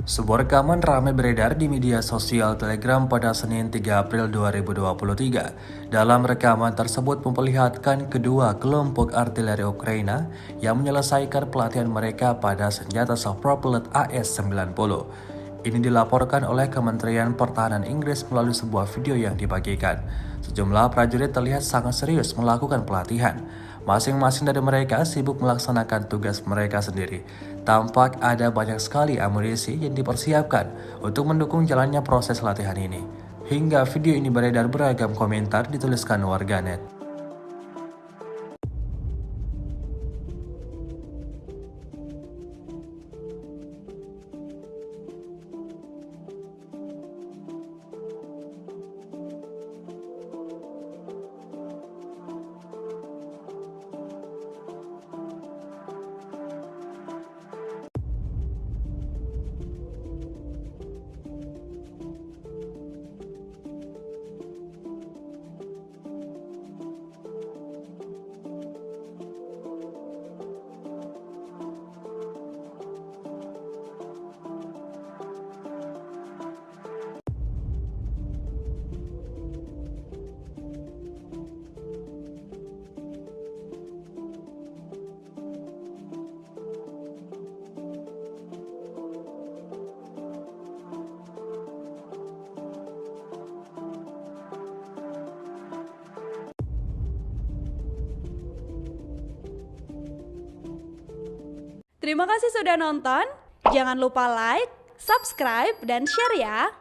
Sebuah rekaman ramai beredar di media sosial Telegram pada Senin 3 April 2023. Dalam rekaman tersebut memperlihatkan kedua kelompok artileri Ukraina yang menyelesaikan pelatihan mereka pada senjata self-propelled AS-90. Ini dilaporkan oleh Kementerian Pertahanan Inggris melalui sebuah video yang dibagikan. Sejumlah prajurit terlihat sangat serius melakukan pelatihan. Masing-masing dari mereka sibuk melaksanakan tugas mereka sendiri. Tampak ada banyak sekali amunisi yang dipersiapkan untuk mendukung jalannya proses latihan ini. Hingga video ini beredar, beragam komentar dituliskan warganet. Terima kasih sudah nonton. Jangan lupa like, subscribe, dan share ya.